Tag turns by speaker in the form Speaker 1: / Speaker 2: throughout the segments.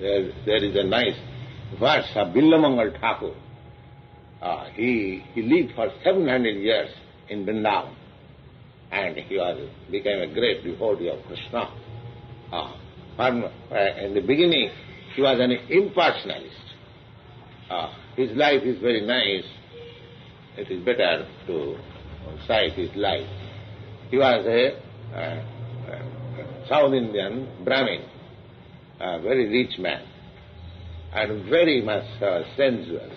Speaker 1: there is a nice verse of Monger Thakur. He lived for 700 years in Vrindavan, and he became a great devotee of Krishna. In the beginning, he was an impersonalist. His life is very nice. It is better to cite his life. He was a South Indian Brahmin, a very rich man, and very much sensuous.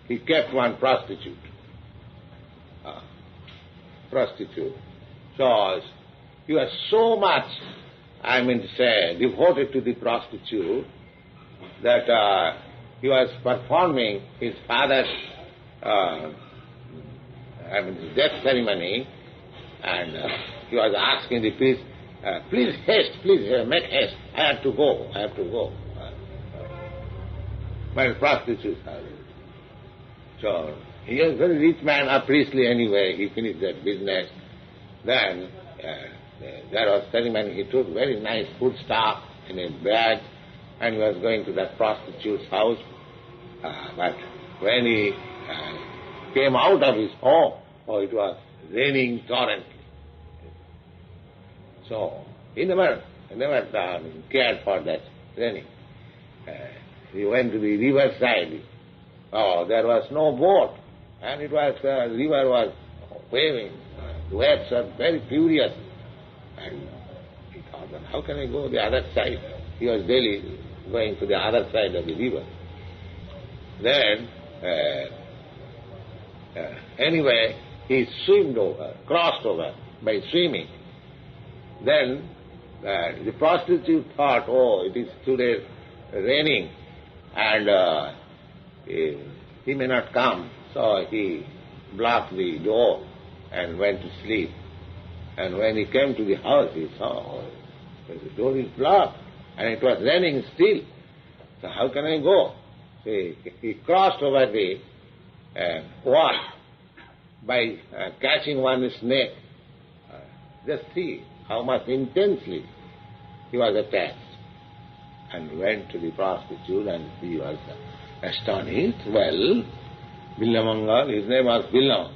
Speaker 1: He kept one prostitute. So he was so much, devoted to the prostitute that he was performing his father's death ceremony, and he was asking the priest, please haste, make haste, I have to go. My prostitute. So he is a very rich man, a priestly anyway. He finished that business. Then there was ceremony. He took very nice food stuff in a bag and he was going to that prostitute's house. But when he came out of his home, it was raining torrently. So he never cared for that raining. He went to the riverside. There was no boat, and the river was waving. The waves were very furious. And he thought, how can I go the other side? He was daily going to the other side of the river. Then, anyway, he crossed over by swimming. Then the prostitute thought, it is today raining, and he may not come. So he blocked the door and went to sleep. And when he came to the house, he saw the door is blocked and it was raining still. So how can I go? So he crossed over the wall by catching one snake. Just see how much intensely he was attached. And went to the prostitute, and he was astonished. Well, Monger, his name was Monger.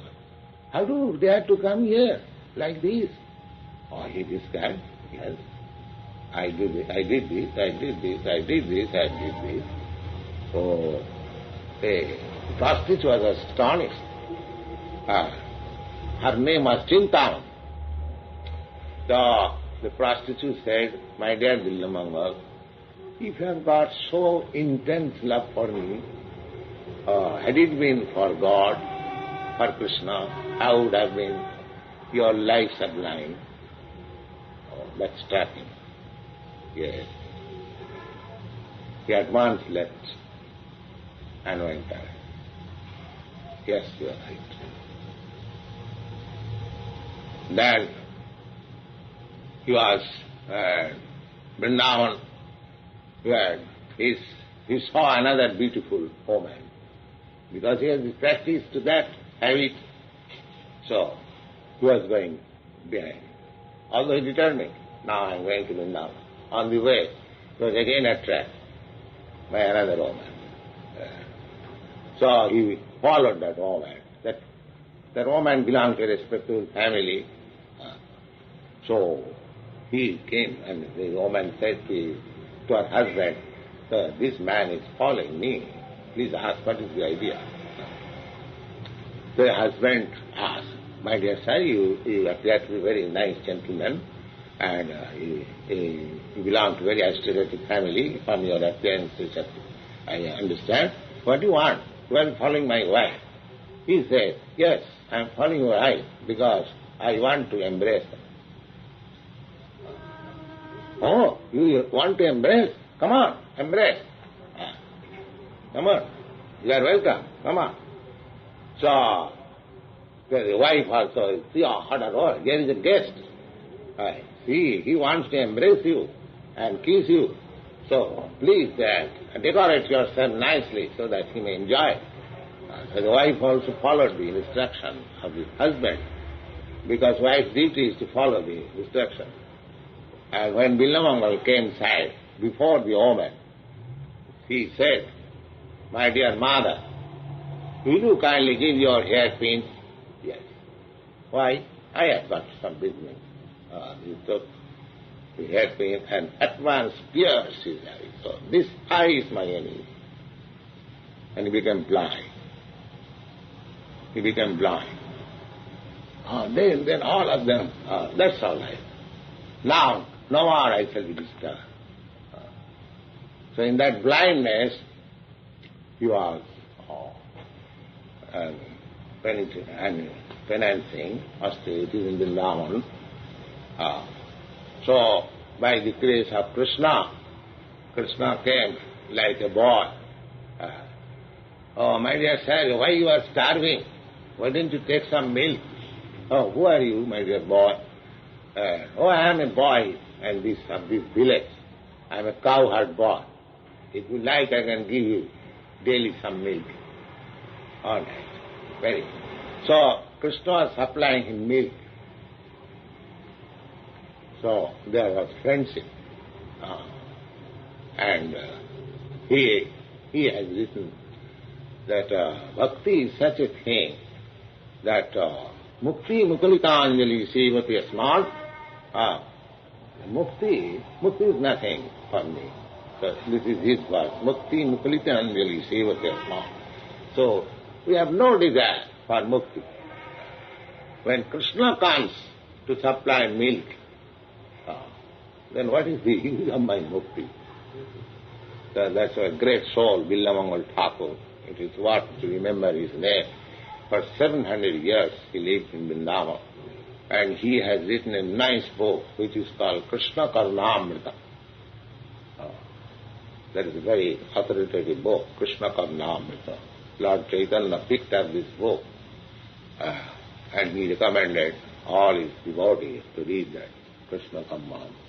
Speaker 1: How do they have to come here like this? He described, yes, I did this. So the prostitute was astonished. Her name was Chintaman. The prostitute said, my dear Monger, if you have got so intense love for me, had it been for God, for Krishna, how would have been your life sublime? That struck him. Yes. He at once left and went away. Yes, you are right. Then he was Vrindavan, where he saw another beautiful woman, because he has practiced that habit. So he was going behind. Although he determined, now I am going to Vrindavan. On the way, he was again attracted by another woman. So he followed that woman. That woman belonged to a respectable family. So he came, and the woman said to her husband, "Sir, this man is following me. Please ask what is the idea." The husband asked, "My dear sir, you appear to be a very nice gentleman, and you belong to a very aristocratic family. From your appearance, I understand. What do you want? You are following my wife." He said, "Yes, I am following your wife because I want to embrace her." "Oh, you want to embrace? Come on, embrace. Come on, you are welcome. Come on." So the wife also, see, here is a guest. See, he wants to embrace you and kiss you. So please decorate yourself nicely so that he may enjoy. So the wife also followed the instruction of the husband, because wife's duty is to follow the instruction. And when Monger came inside, before the woman, he said, "My dear mother, will you kindly give your hairpins?" Yes. Why? I have got some business. He took the hairpin and at once pierced his eye. So this eye is my enemy. And he became blind. He became blind. Then all of them, that's all right. Now, no more I shall be disturbed. So in that blindness, he was penance austerities in Vrindavan. So by the grace of Krishna, Krishna came like a boy. "Oh, my dear sir, why you are starving? Why don't you take some milk?" "Oh, who are you, my dear boy?" "Oh, I am a boy and this village. I am a cowherd boy. If you like, I can give you daily some milk." All right. Very good. So Krishna was supplying him milk. So there was friendship. And he has written that bhakti is such a thing that mukti mukalitanjali sevati asmat. Mukti is nothing for me. So this is his verse. Mukti mukalitanjali sevati asmat. So we have no desire for mukti. When Krishna comes to supply milk, then what is the use of my mukti? That's a great soul, Billamangal Thakur. It is worth to remember his name. For 700 years he lived in Vrindavan. And he has written a nice book which is called Krishna Karnamrita. That is a very authoritative book, Krishna Karnamrita. Lord Chaitanya picked up this book and he recommended all his devotees to read that Krishna Karnamrita.